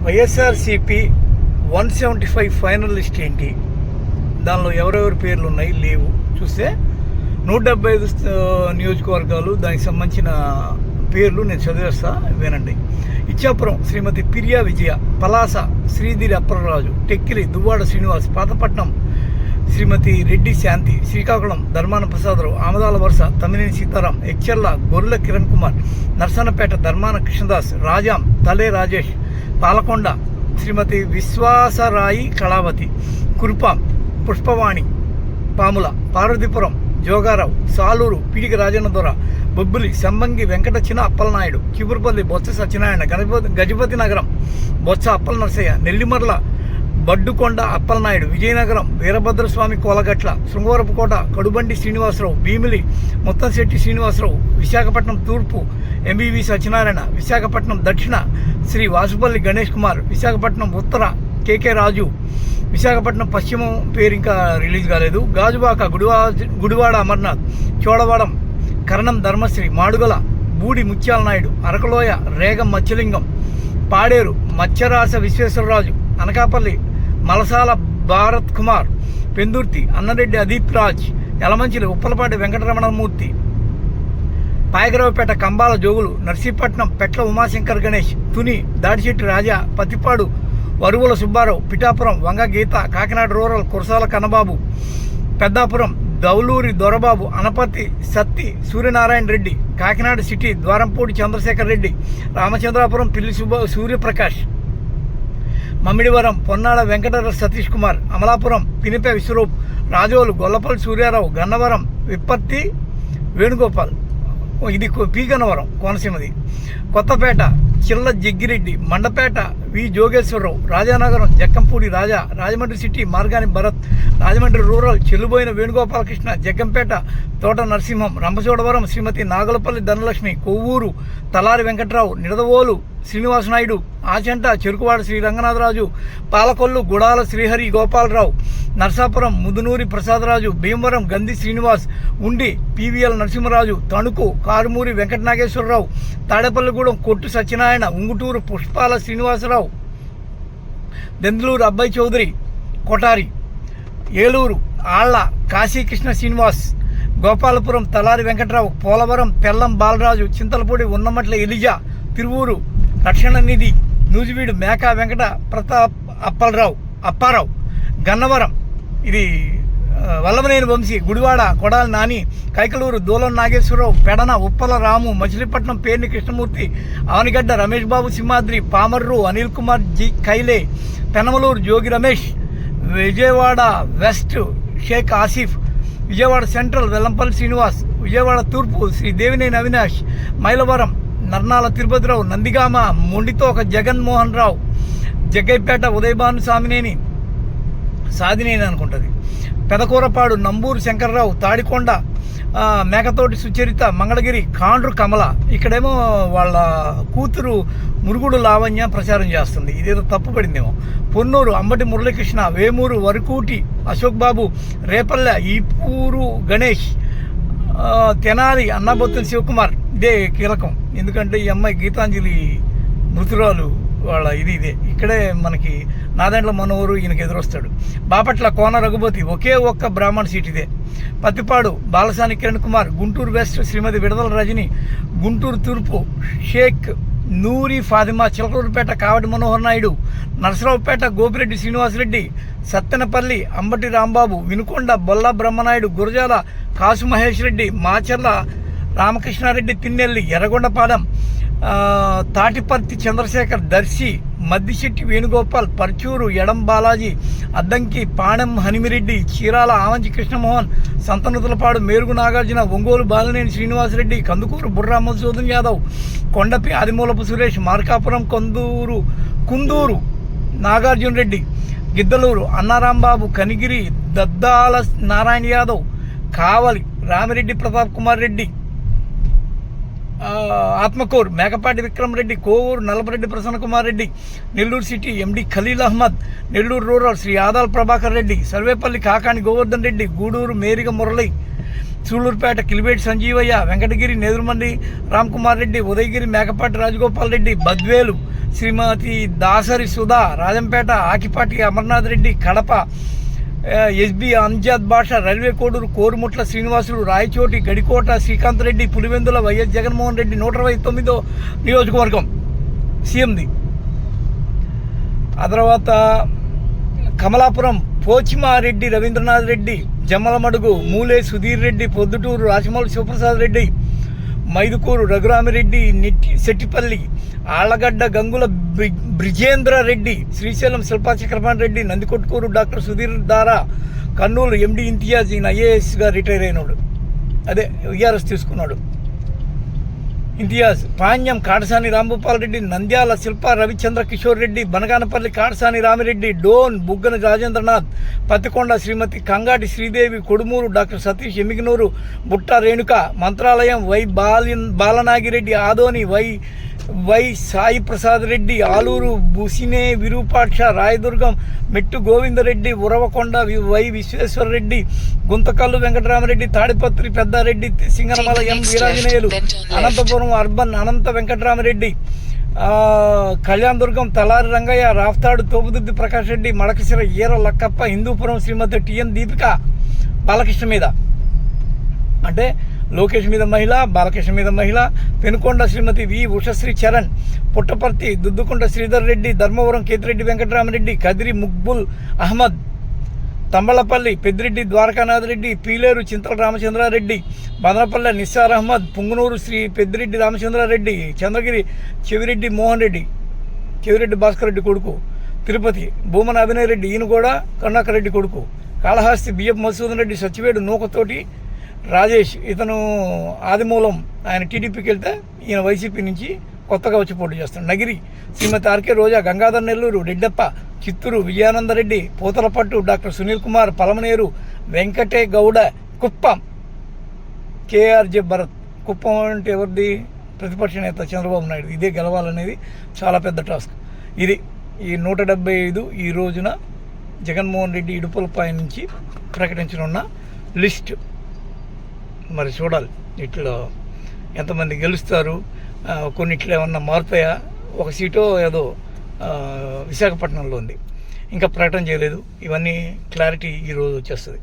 YSRCP 175 final list ఏంటి, దానిలో ఎవరెవరి పేర్లు ఉన్నాయి లేవు చూస్తే 175 నియోజకవర్గాలు, దానికి సంబంధించిన పేర్లు నేను చదివేస్తా వినండి. ఇచ్చాపురం శ్రీమతి పిరియా విజయ, పలాస శ్రీదిరి అప్పలరాజు, టెక్కిలి దువ్వాడ శ్రీనివాస్, పాతపట్నం శ్రీమతి రెడ్డి శాంతి, శ్రీకాకుళం ధర్మాన ప్రసాదరావు, ఆమదాల వరుస తమ్మినేని సీతారాం, ఎక్చెర్ల గొర్రెల కిరణ్ కుమార్, నర్సన్నపేట ధర్మాన కృష్ణదాస్, రాజాం తలే రాజేష్, పాలకొండ శ్రీమతి విశ్వాసరాయి కళావతి, కురుపాం పుష్పవాణి పాముల, పార్వతీపురం జోగారావు, సాలూరు పీడిక రాజన్న దొర, బొబ్బులి సంబంగి వెంకట చిన అప్పలనాయుడు, చిగురుపల్లి బొత్స సత్యనారాయణ, గజపతి నగరం బొత్స అప్పల నరసయ్య, నెల్లిమర్ల బడ్డుకొండ అప్పలనాయుడు, విజయనగరం వీరభద్రస్వామి కోలగట్ల, శృంగవరపుకోట కడుబండి శ్రీనివాసరావు, భీమిలి ముత్తంశెట్టి శ్రీనివాసరావు, విశాఖపట్నం తూర్పు ఎంబీవి సత్యనారాయణ, విశాఖపట్నం దక్షిణ శ్రీ వాసుపల్లి గణేష్ కుమార్, విశాఖపట్నం ఉత్తర కేకే రాజు, విశాఖపట్నం పశ్చిమం పేరు ఇంకా రిలీజ్ కాలేదు, గాజువాక గుడివాడ అమర్నాథ్, చోడవరం కరణం ధర్మశ్రీ, మాడుగల బూడి ముత్యాల నాయుడు, అరకలోయ రేగం మత్స్యలింగం, పాడేరు మత్స్యరాస విశ్వేశ్వరరాజు, అనకాపల్లి మలసాల భారత్ కుమార్, పెందుర్తి అన్నరెడ్డి అదీప్ రాజ్, యలమంచిలి ఉప్పలపాటి వెంకటరమణమూర్తి, పాయగరావుపేట కంబాల జోగులు, నర్సీపట్నం పెట్ల ఉమాశంకర్ గణేష్, తుని దాడిశెట్టి రాజా, పత్తిపాడు వరువుల సుబ్బారావు, పిఠాపురం వంగ గీత, కాకినాడ రూరల్ కురసాల కన్నబాబు, పెద్దాపురం దౌలూరి దొరబాబు, అనపర్తి సత్తి సూర్యనారాయణ రెడ్డి, కాకినాడ సిటీ ద్వారంపూడి చంద్రశేఖర్ రెడ్డి, రామచంద్రాపురం పిల్లి సూర్యప్రకాష్, మమ్మిడివరం పొన్నాడ వెంకట సతీష్ కుమార్, అమలాపురం పినిపే విశ్వరూప్, రాజోలు గొల్లపల్లి సూర్యారావు, గన్నవరం విప్పర్తి వేణుగోపాల్, ఇది పీగన్నవరం కోనసీమది, కొత్తపేట చిల్ల జగ్గిరెడ్డి, మండపేట వి జోగేశ్వరరావు, రాజానగరం జక్కంపూడి రాజా, రాజమండ్రి సిటీ మార్గాని భరత్, రాజమండ్రి రూరల్ చెల్లుబోయిన వేణుగోపాలకృష్ణ, జగ్గంపేట తోట నరసింహం, రంపచోడవరం శ్రీమతి నాగలపల్లి ధనలక్ష్మి, కొవ్వూరు తలారి వెంకట్రావు, నిడదవోలు శ్రీనివాసనాయుడు, ఆచంట చెరుకువాడ శ్రీ రంగనాథరాజు, పాలకొల్లు గుడాల శ్రీహరి గోపాలరావు, నర్సాపురం ముదునూరి ప్రసాదరాజు, భీమవరం గంధి శ్రీనివాస్, ఉండి పివిఎల్ నరసింహరాజు, తణుకు కారుమూరి వెంకట నాగేశ్వరరావు, తాడేపల్లిగూడెం కొట్టు సత్యనారాయణ, ఉంగుటూరు పుష్పాల శ్రీనివాసరావు, దెందులూరు అబ్బాయి చౌదరి కొటారి, ఏలూరు ఆళ్ల కాశీకృష్ణ శ్రీనివాస్, గోపాలపురం తలారి వెంకట్రావు, పోలవరం పెల్లం బాలరాజు, చింతలపూడి ఉన్నమట్ల ఎలిజా, తిరువూరు రక్షణ నిధి, నూజివీడు మేకా వెంకట ప్రతాప్ అప్పారావు, గన్నవరం ఇది వల్లభనేని వంశీ, గుడివాడ కొడాలి నాని, కైకలూరు దూలం నాగేశ్వరరావు, పెడన ఉప్పల రాము, Machilipatnam Perni Krishnamurthy, Avanigadda Ramesh Babu Simhadri, Pamarru Anil Kumar G కైలే, Penamaluru Jogi Ramesh, Vijayawada west Sheikh Asif, Vijayawada central Vellampalli Srinivas, Vijayawada తూర్పు శ్రీ దేవినేని అవినాష్, మైలవరం నర్నాల తిరుపతిరావు, నందిగామ మొండితోక జగన్మోహన్ రావు, జగ్గైపేట ఉదయభాను సాదినేని అనుకుంటుంది, పెదకూరపాడు నంబూరు శంకర్రావు, తాడికొండ మేకతోటి సుచరిత, మంగళగిరి కాండ్రు కమల, ఇక్కడేమో వాళ్ళ కూతురు మురుగుడు లావణ్య ప్రచారం చేస్తుంది, ఇదేదో తప్పు పడిందేమో, పొన్నూరు అంబటి మురళీకృష్ణ, వేమూరు వరకూటి అశోక్ బాబు, రేపల్లె ఈపూరు గణేష్, తెనాలి అన్నాబొత్తుల శివకుమార్. ఇదే కీలకం, ఎందుకంటే ఈ అమ్మాయి గీతాంజలి మృతురాలు వాళ్ళ ఇదే ఇక్కడే మనకి నాదెండ్ల మనోహరు ఈయనకి ఎదురొస్తాడు. బాపట్ల కోన రఘుపతి, ఒకే ఒక్క బ్రాహ్మణ సీట్ ఇదే. పత్తిపాడు బాలసాని కిరణ్ కుమార్, గుంటూరు వెస్ట్ శ్రీమతి విడదల రజని, గుంటూరు తూర్పు షేక్ నూరి ఫాతిమా, చిలకలూరుపేట కావటి మనోహర్ నాయుడు, నరసరావుపేట గోపిరెడ్డి శ్రీనివాసరెడ్డి, సత్తెనపల్లి అంబటి రాంబాబు, వినుకొండ బొల్లా బ్రహ్మనాయుడు, గురజాల కాసు Mahesh Reddy, Macherla Ramakrishna Reddy, తిన్నెల్లి Yerragondapalem, Tatiparthi Chandrasekhar, Darsi Maddisetti Venugopal, Parchur Edam Balaji, Addanki Panem Hanimireddy, Chirala Avanchi Krishnamohan, Santhanuthalapadu Merugu Nagarjuna, Ongole Balineni Srinivasareddy, Kandukur Burra Madhusudan Yadav, Kondapi Adimulapu Suresh, Markapuram Kunduru Nagarjuna Reddy, Giddalur Annarambabu, Kanigiri Daddala Narayana Yadav, Kavali Ramireddy Pratap Kumar Reddy, Atmakur Mekapati Vikram Reddy, Kovur Nallapareddy Prasanna Kumar Reddy, Nellore city MD Khalil Ahmed, Nellore rural Sri Adala Prabhakar Reddy, Sarvepalli Kakani Govardhan Reddy, Gudur Meriga Murali, Sullurpeta Kiliveti Sanjeevaiah, Venkatagiri నేదురుమండి Ramkumar Reddy, Udayagiri Mekapati Rajagopal Reddy, Badvel శ్రీమతి దాసరి సుధా రాజంపేట, ఆకిపాటి అమర్నాథ్ రెడ్డి కడప, ఎస్బి అంజాద్ బాషా రైల్వే కోడూరు, కోరుముట్ల శ్రీనివాసులు రాయచోటి, గడికోట శ్రీకాంత్ రెడ్డి, పులివెందుల వైఎస్ జగన్మోహన్ రెడ్డి 129వ నియోజకవర్గం సీఎంది. ఆ తర్వాత కమలాపురం పోచిమారెడ్డి రవీంద్రనాథ్ రెడ్డి, జమ్మలమడుగు మూలే సుధీర్ రెడ్డి, పొద్దుటూరు రాజమౌళి శివప్రసాద్ రెడ్డి, మైదుకూరు రఘురామిరెడ్డి, శెట్టిపల్లి ఆళ్లగడ్డ గంగుల బ్రిజేంద్ర రెడ్డి, శ్రీశైలం శిల్పా చక్రపాణి రెడ్డి, నందికొట్కూరు డాక్టర్ సుధీర్ దారా, కర్నూలు ఎండి ఇంతియాజ్, ఈయన ఐఏఎస్గా రిటైర్ అయినాడు, అదే విఆర్ఎస్ తీసుకున్నాడు Imtiaz. Panyam Katasani Rambhupal Reddy, Nandyal Shilpa Ravichandra Kishore Reddy, Banaganapalli Katasani Ramireddy, Dhone Buggana Rajendranath, Pattikonda Shrimati Kangati Sridevi, Kodumur doctor Satish, Emmiganur Butta Renuka, Mantralayam Y Balanagireddy, Adoni Y Sai Prasad Reddy, Alur Busine Virupaksha, Rayadurgam Mettu Govindareddy, Uravakonda Y Visweswarareddy, Guntakal Venkataramareddy, Tadipatri Peddareddy, Singanamala M Veeranjaneyulu, Anantapur urban Anantha Venkataramareddy, Kalyandurg Talari Rangaiah, Raptadu Thopudurthi Prakash Reddy, Madakasira Eera Lakkappa, Hindupur శ్రీమతి టిఎన్ దీపిక బాలకృష్ణ మీద, అంటే లోకేష్ మీద మహిళ, బాలకృష్ణ మీద మహిళ, పెనుకొండ శ్రీమతి వి ఉషశ్రీ చరణ్, పుట్టపర్తి దుద్దుకుంట శ్రీధర్ రెడ్డి, ధర్మవరం కేతిరెడ్డి వెంకటరామరెడ్డి, కదిరి ముక్బుల్ అహ్మద్, తంబళపల్లి పెద్దిరెడ్డి ద్వారకానాథ్ రెడ్డి, పీలేరు చింతల రామచంద్రారెడ్డి, మదనపల్లె నిస్సార్ అహ్మద్, పుంగునూరు శ్రీ పెద్దిరెడ్డి రామచంద్రారెడ్డి, చంద్రగిరి చెవిరెడ్డి మోహన్ రెడ్డి, చెవిరెడ్డి భాస్కర్ రెడ్డి కొడుకు, తిరుపతి భూమన అభినయ్ రెడ్డి, ఈయన కూడా కరుణాకర్ రెడ్డి కొడుకు, కాళహస్తి బియ్యపు మధుసూదన్ రెడ్డి, సచ్చివేడు నూకతోటి రాజేష్, ఇతను ఆదిమూలం, ఆయన టీడీపీకి వెళ్తే ఈయన వైసీపీ నుంచి కొత్తగా వచ్చి పోటీ చేస్తాడు. నగిరి శ్రీమతి ఆర్కే రోజా, గంగాధర్ నెల్లూరు, రెడ్డప్ప, చిత్తూరు విజయానందరెడ్డి, పూతలపట్టు డాక్టర్ సునీల్ కుమార్, పలమనేరు వెంకటే గౌడ, కుప్పం కేఆర్జే భరత్. కుప్పం అంటే ఎవరిది? ప్రతిపక్ష నేత చంద్రబాబు నాయుడు. ఇదే గెలవాలనేది చాలా పెద్ద టాస్క్. ఇది ఈ 175 ఈ రోజున జగన్మోహన్ రెడ్డి ఇడుపులపై నుంచి ప్రకటించనున్న లిస్ట్. మరి చూడాలి ఇట్లా ఎంతమంది గెలుస్తారు, కొన్నిట్లో ఏమన్నా మారుతాయా. ఒక సీటో ఏదో విశాఖపట్నంలో ఉంది, ఇంకా ప్రకటన చేయలేదు. ఇవన్నీ క్లారిటీ ఈరోజు వచ్చేస్తుంది.